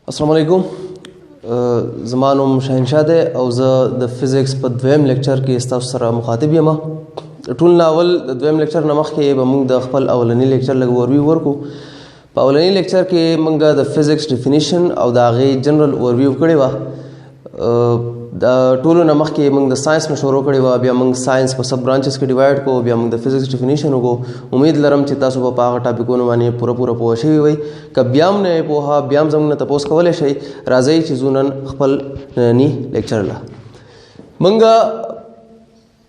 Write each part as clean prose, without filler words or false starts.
السلام علیکم. زما نوم شاهنشاه دی او زه د فزیکس په دویم لیکچر کې ستاسو سره مخاطب یم. ټول ناول د دویم لیکچر نه مخکې به موږ د خپل اولنی لیکچر لږ اورویو ورکو. په اولنی لیکچر کې موږ د فزیکس ډیفینیشن او د هغې جنرل اورویو کړې وه. د ټولو نه مخکې موږ د ساینس نه شروع کړې وه، بیا موږ ساینس په سب برانچز کې ډیوایډ کړو، بیا موږ د فزیکس ډیفینیشن وکړو. امید لرم چې تاسو به په هغه ټاپکونو باندې پوره پوه شوي وئ. که بیا هم نه یې پوهه، بیا هم زموږ نه تپوس کولی شئ. راځئ چې ځو نن خپل ننني لیکچر له. موږ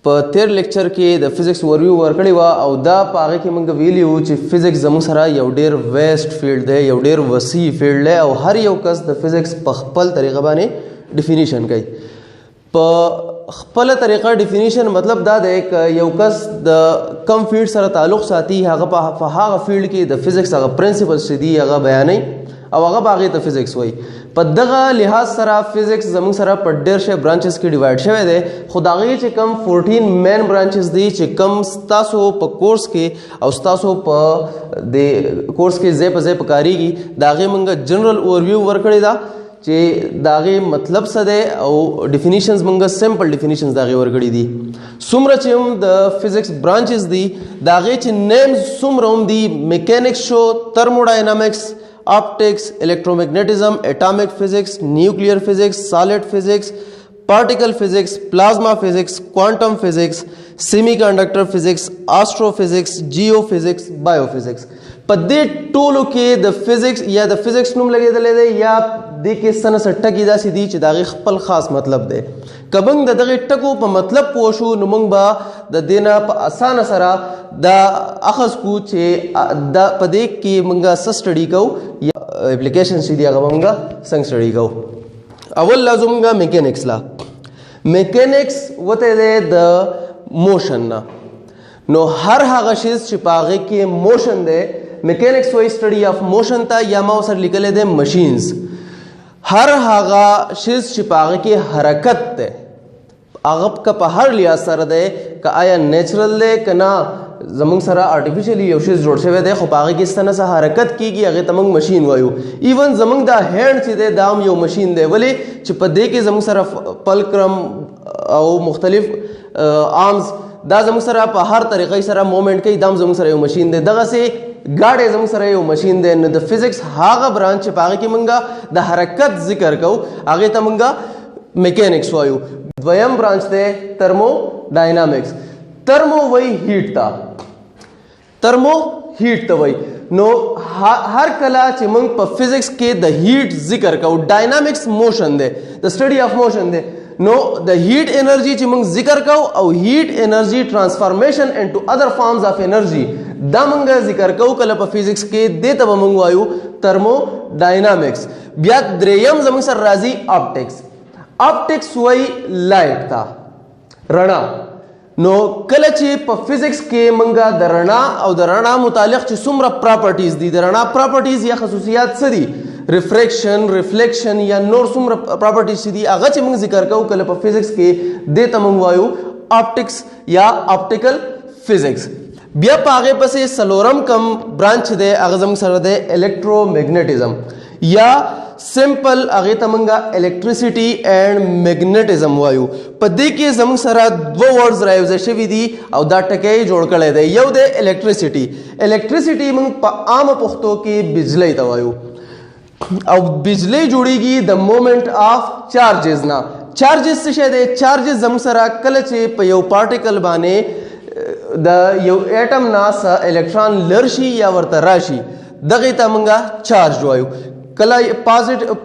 په تیر لیکچر کې د فزیکس اورویو ورکړې وه او دا په هغې کې موږ ویلي وو چې فزیکس زموږ سره یو ډېر ویسټ فیلډ دی، یو ډېر وسیع فیلډ دی او هر یو کس د فزیکس په خپل طریقه باندې ډیفینیشن کوي. په خپل طریقه ډیفینیشن مطلب دا دی که یو کس د کم فیلډ سره تعلق ساتي، هغه په هغه فیلډ کې د فزیکس هغه پرنسپلز چې دي هغه بیانوي او هغه به هغې ته فزیکس وایي. په دغه لحاظ سره فزیکس زموږ سره په ډېر شی برانچز کې ډیوایډ شوی دی، خو د هغې چې کم 14 مین برانچز دي چې کم ستاسو په کورس کې او ستاسو په د کورس کې ځای په ځای په کارېږي، د هغې موږ جنرل اورویو ورکړې ده چې د هغې مطلب څه دی او ډیفینیشنز موږ سمپل ډیفینیشنز د هغې ورکړي دي. څومره چې هم د فزیکس برانچز دي د هغې چې نیمز څومره هم دي، میکینکس شو، ترموډاینامیکس، optics, electromagnetism, atomic physics, nuclear physics, solid physics, particle physics, plasma physics, quantum physics, semiconductor physics, astrophysics, geophysics, biophysics. په دې ټولو کې د فزیکس یا د فزیکس نوم لګېدلی دی یا دې کې څه نه څه ټکي داسې دي چې د هغې خپل خاص مطلب دی. که موږ د دغې ټکو په مطلب پوه شو نو موږ به د دې نه په اسانه سره دا اخذ کړو چې دا په دې کې موږ څه سټډي کوو یا اپلیکیشنز چې دي هغه به موږ څنګه سټډي کوو. اول لازم موږ میکینکس لا. میکینکس وته دی د موشن نه. نو هر هغه شیز چې په هغې کې موشن دی میکینکس وایي سټډي آف موشن ته، یا ما ورسره لیکلی دی مشینز. هر هغه شیز چې په هغې کې حرکت دی، هغه که په هر لحاظ سره دی، که آیا نیچرل دی که نه زموږ سره آرټیفیشلی یو شیز جوړ شوی دی، خو په هغې کې څه نه څه حرکت کېږي، هغې ته موږ مشین وایو. ایون زموږ دا هینډ چې دی دا هم یو مشین دی، ولې چې په دې کې زموږ سره پلکرم او مختلف آرمز دا زموږ سره په هر طریقې سره مومنټ کوي، دا هم زموږ سره یو مشین دی. دغسې ګاډی زموږ سره یو مشین دی. نو د فزیکس هغه برانچ چې په هغې کې موږ د حرکت ذکر کوو هغې ته موږ میکینکس وایو. دویم برانچ دی ترمو ډاینامیکس. ترمو وایي هیټ ته، ترمو هیټ ته وایي. نو هر کله چې موږ په فزیکس کې د هیټ ذکر کوو، ډاینامیکس موشن دی، د سټډي آف موشن دی. نو د هیټ انرژي چې موږ ذکر کوو او هیټ انرژي ټرانسفارمیشن انټو ادر فارمز آف انرژي دا موږ ذکر کوو کله په فزیکس کې، دې ته به موږ وایو ترمو ډاینامیکس. بیا دریم زموږ سره راځي آپټکس. آپټکس وایي لایټ ته، رڼا. نو کله چې په فزیکس کې موږ د رڼا او د رڼا متعلق چې څومره پراپرټیز دي، د رڼا پراپرټیز یا خصوصیات څه دي، ریفریکشن، ریفلیکشن یا نور څومره پراپرټیز چې دي هغه چې موږ ذکر کوو کله په فزیکس کې، دې ته موږ وایو آپټکس یا آپټیکل فزیکس. بیا په هغې پسې څلورم کم برانچ دی هغه زموږ سره دی الکترومیګنیټزم یا سمپل هغې ته موږ الکټریسټي اینډ میګنیټزم وایو. په دې کې زموږ سره دوه ورډز رایوځای شوي دي او دا ټکی یې جوړ کړی دی. یو دی الکټریسټي. الکټریسټي موږ په عامه پښتو کې بجلی ته وایو او بجلی جوړیږي د مومنټ آف چارجز نه. چارجز څه شی دی؟ چارجز زموږ سره کله چې په یو پارټیکل باندې د یو ایټم نه څه الکترون لر شي یا ورته راشي، دغې ته موږ چارج وایو. کله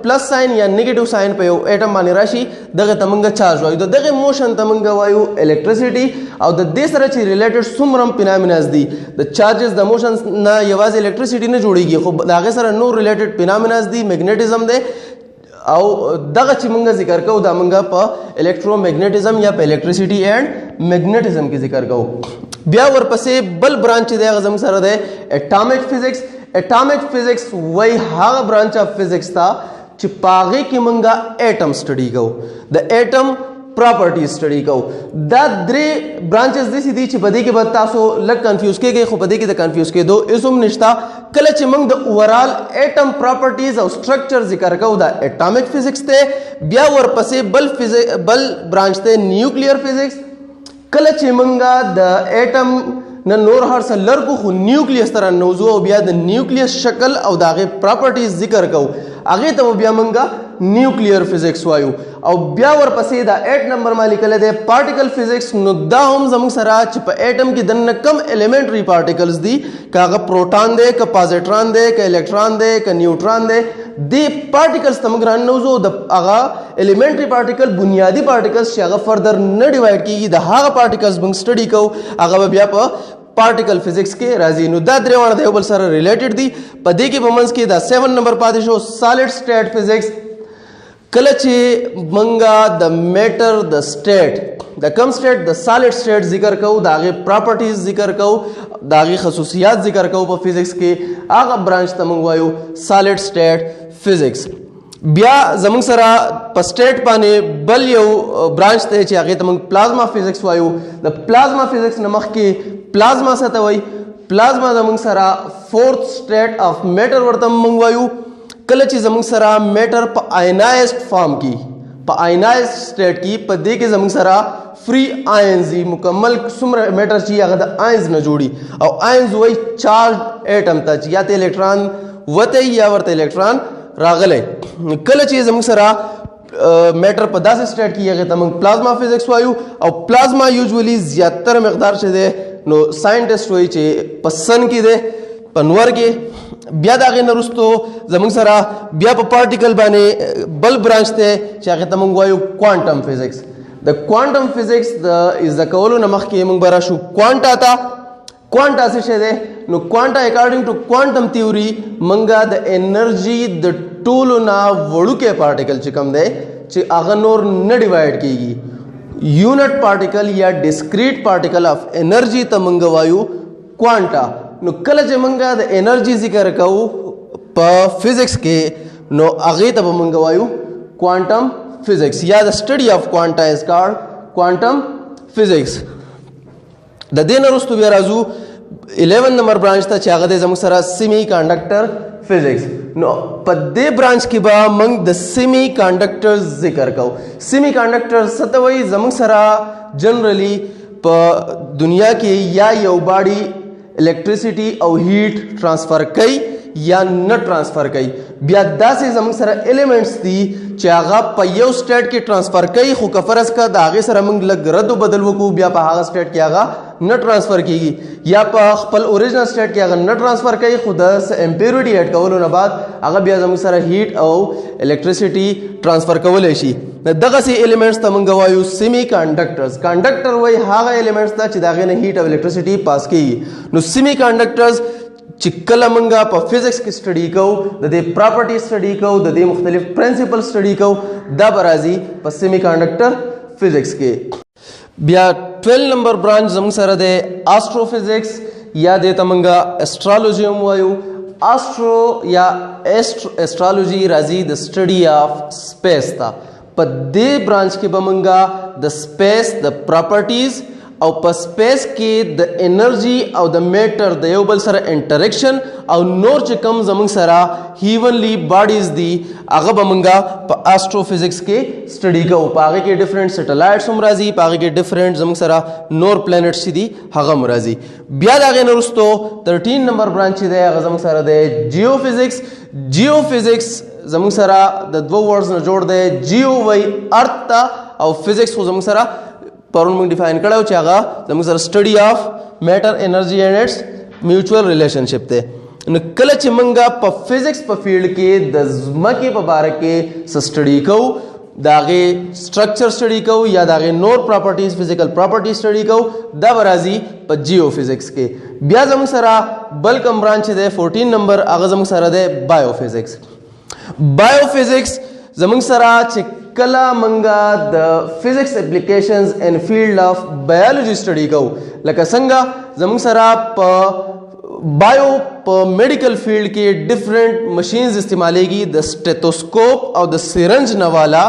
پلس ساین یا نیگیټیو ساین په یو ایټم باندې راشي دغې ته موږ چارج وایو. د دغې موشن ته موږ وایو الکټریسټي. او د دې سره چې ریلیټډ څومره هم فینامیناز دي، د چارجز د موشن نه یوازې الکټریسټي نه جوړیږي، خو د هغې سره نور ریلیټډ فینامیناز دي، میګنیټزم دی. او دغه چې موږ ذکر کوو دا موږ په الکترومیګنیټزم یا په الکټریسټي اینډ میګنیټزم کې ذکر کوو. بیا ورپسې بل برانچ دی هغه زموږ سره دی اټامیک فزیکس. اټامیک فزیکس وایي هغه برانچ آف فزیکس ته چې په هغې کې موږ ایټم سټډي کوو. د ایټم پراپرټیز سټډي کوو. دا درې برانچز داسې دي چې په دې کې به تاسو لږ کنفیوز کېږئ خو په دې کې د کنفیوز کېدو هېڅ هم نشته. کله چې موږ د اوورال ایټم پراپرټیز او سټرکچر ذکر کوو دا اټامک فزکس دی. بیا ورپسې بل برانچ دی نیوکلیر فزکس. کله چې موږ د ایټم نه نور هر څه لرګو خو نیوکلیس ته راننوځو او بیا د نیوکلیس شکل او د هغې پراپرټیز ذکر کوو هغې ته بیا موږ نیوکلیر فزکس وایو. او بیا ورپسې دا 8 نمبر ما لیکلی دی پارټیکل فزکس. نو دا هم زموږ سره چې په ایټم کې دننه کم ایلیمنټري پارټیکلز دي که هغه پروټان دی که پازیټران دی که الکتران دی که نیوټران دی دې پارټیکلز ته موږ راننوځو. د هغه ایلیمنټري پارټیکل بنیادي پارټیکلز چې هغه فردر نه ډیوایډ کېږي د هغه پارټیکلز موږ سټډي کوو هغه به بیا په پارټیکل فزکس کې راځي. نو دا درې واړه د یو بل سره ریلیټډ دي. په دې کې په منځ کې دا 7 نمبر پاتې شو سالډ سټیټ فزکس. کله چې موږ د میټر د سټیټ د کم سټیټ د سالډ سټیټ ذکر کوو د هغې پراپرټیز ذکر کوو د هغې خصوصیات ذکر کوو په فزکس کې هغه برانچ ته موږ وایو سالډ سټیټ فزکس. بیا زموږ سره په سټیټ باندې بل یو برانچ دی چې هغې ته موږ پلازما فزکس وایو. د پلازما فزکس نه مخکې پلازما څه ته وایي؟ پلازما زموږ سره فورث سټیټ اف میټر ورته موږ وایو. کله چې زموږ سره میټر په آینایزډ فارم کې په آینایزډ سټیټ کې په دې کې زموږ سره فری آینز دي. مکمل څومره میټر چې هغه د آینز نه جوړي او آینز وایي چارج ایټم ته چې یا ته الکتران وته یا ورته الکتران راغلی. کله چې زموږ سره میټر په داسې سټیټ کې هغې ته موږ پلازما فزکس وایو. او پلازما یوزولي زیاتره مقدار چې دی نو ساینټسټ وایي چې په سن کې دی په نور کې. بیا د هغې نه وروستو زموږ سره بیا په پارټیکل باندې بل برانچ دی چې هغې ته موږ وایو کوانټم فزکس. د کوانټم فزکس د زده کولو نه مخکې موږ به راشو کوانټا ته. کوانټا څه شی دی؟ نو کوانټا اکارډنګ ټو کوانټم تیوري موږ د انرژي د ټولو نه وړوکی پارټیکل چې کوم دی چې هغه نور نه ډیوایډ کېږي یونټ پارټیکل یا ډسکریټ پارټیکل اف انرژي ته موږ وایو کوانټا. نو کله چې موږ د انرژي ذکر کوو په فزکس کې نو هغې ته به موږ وایو کوانټم فزکس یا د سټډي اف کوانټا از کالډ کوانټم فزکس. د دې نه وروستو بیا راځو 11 نمبر برانچ ته چې هغه دی زموږ سره سیمی کنډکټر فزکس. نو په دې برانچ کې به موږ د سیمی کنډکټرز ذکر کوو. سیمی کنډکټر څه ته وایي؟ زموږ سره جنرلی په دنیا کې یا یو باډي الیکټریسټي او هیټ ټرانسفر کوي یا نه ټرانسفر کوي. بیا داسې زموږ سره ایلیمنټس دي چې هغه په یو سټیټ کې ټرانسفر کوي خو که فرض که د هغې سره موږ لږ رد و بدل وکړو بیا په هغه سټیټ کې هغه نه ټرانسفر کېږي یا په خپل اوریجنل سټیټ کې هغه نه ټرانسفر کوي خو د امپیورټي ایډ کولو نه بعد هغه بیا زموږ سره هیټ او الیکټریسټي ټرانسفر کولی شي. دغسې ایلیمنټس ته موږ وایو سیمی کنډکټرز. کنډکټر وایي هغه ایلیمنټس ته چې د هغې نه هیټ او الیکټریسټي پاس کېږي. نو سیمی کنډکټرز چې کله موږ په فزکس کې سټډي کوو د دې پراپرټي سټډي کوو د دې مختلف پرنسپل سټډي کوو دا به راځي په سیمی کنډکټر فزکس کې. بیا 12 نمبر برانچ زموږ سره دی آسټرو فزکس یا دې ته موږ اسټرالوجي هم وایو. آسټرو یا اسټرالوجي راځي د سټډي آف سپیس ته. په دې برانچ کې به موږ د سپیس د پراپرټیز او په سپیس کې د انرژي او د میټر د یو بل سره انټریکشن او نور چې کوم زموږ سره هیونلی باډیز دي هغه به موږ په آسټرو فزکس کې سټډي کوو. په هغې کې ډفرنټ سیټلایټس هم راځي په هغې کې ډفرنټ زموږ سره نور پلانټس چې دي هغه هم راځي. بیا د هغې نه وروستو 13 نمبر برانچ چې دی هغه زموږ سره دی جیو فزکس. جیو فزکس زموږ سره د دوه ورډز نه جوړ دی. جیو وایي ارت ته او فزکس خو زموږ سره پرون موږ ډیفاین کړی چې هغه زموږ سره سټډي آف میټر انرژي اینډ اټس میوچوال ریلیشنشپ دی. نو کله چې موږ په فزکس په فیلډ کې د ځمکې په باره کې څه سټډي کوو د هغې سټرکچر سټډي کوو یا د هغې نور پراپرټیز فزیکل پراپرټیز سټډي کوو دا به راځي په جیو فزکس کې. بیا زموږ سره بل کوم برانچ دی 14 نمبر هغه زموږ سره دی بایو فزکس. بایو فزکس زموږ سره چې کله موږ د فزکس اپلیکیشنز ان فیلډ اف بایولوژي سټډي کوو لکه څنګه زموږ سره په بایو په میډیکل فیلډ کې ډفرنٹ مشینز استعمالیږي د سټیتوسکوپ او د سیرنج نه والا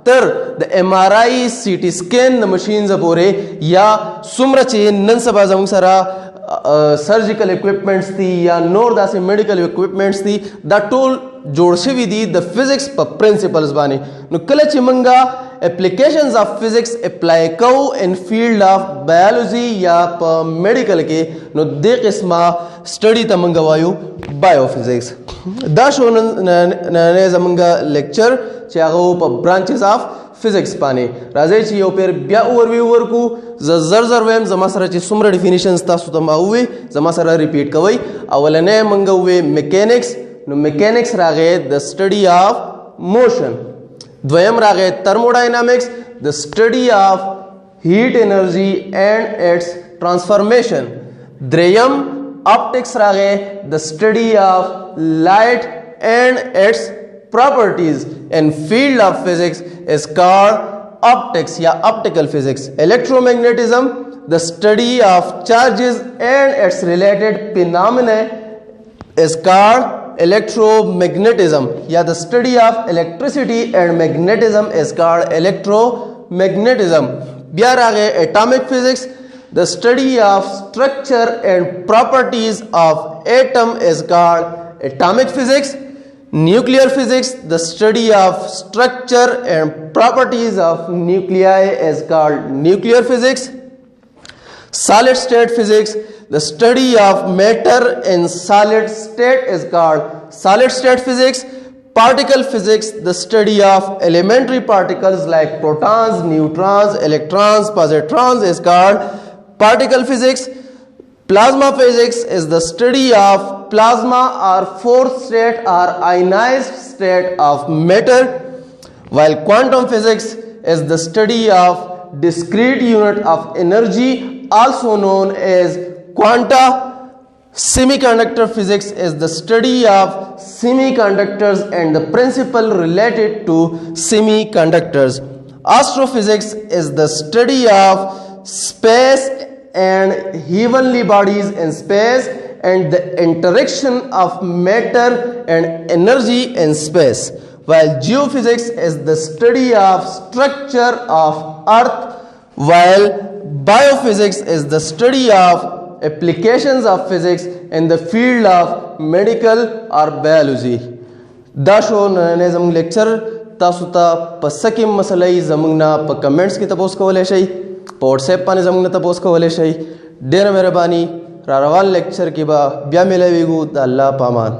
تر د MRI CT سکین د ماشینز پورې یا څومره چې نن سبا زموږ سره سرجیکل اکوپمنټس دي یا نور داسې میډیکل اکوپمنټس دي دا ټول جوړ شوي دي د فزکس په پرنسپلز باندې. نو کله چې موږ اپلیکیشنز اف فزکس اپلای کوو ان فیلډ اف بایولوژي یا په میډیکل کې نو دې قسمه سټډي ته موږ وایو بایو فزکس. دا شو نن زموږ لیکچر چې هغه په برانچز اف فزکس باندې راځي چې یو پیر بیا اوورویو ورکو. زر زر ویم زما سره چې څومره ډیفینیشنز تاسو ته ما وې زما سره ریپیټ کوئ. اولنې موږ وې میکینکس. نو میکینکس راغی د سټډي اف موشن. دویم راغی تhermodynamics د سټډي اف هیټ انرژي اینڈ اٹس ټرانسفارمیشن. دریم optics راغی د سټډي اف light and its properties in field of physics is called optics या optical physics. Electromagnetism the study of charges and its related phenomena is called electromagnetism या the study of electricity and magnetism is called electromagnetism. بیا راغی atomic physics the study of structure and properties of atom is called atomic physics. Nuclear physics the study of structure and properties of nuclei is called nuclear physics. Solid state physics the study of matter in solid state is called solid state physics. Particle physics the study of elementary particles like protons, neutrons, electrons, positrons is called particle physics. Plasma physics is the study of plasma or fourth state or ionized state of matter, while quantum physics is the study of discrete unit of energy also known as quanta. Semiconductor physics is the study of semiconductors and the principle related to semiconductors. Astrophysics is the study of space and heavenly bodies in space and the interaction of matter and energy in space, while geophysics is the study of structure of earth, while biophysics is the study of applications of physics in the field of medical or biology. دا شو نن زموږ لیکچر تاسو ته په سکیم مسلې زموږ نه په کمنټس کې تاسو کولای شئ. په واتس اپ باندې زموږ نه تاسو کولای شئ. ډېره مهرباني. را روان لیکچر کې به بیا ملويږو. د الله پامان.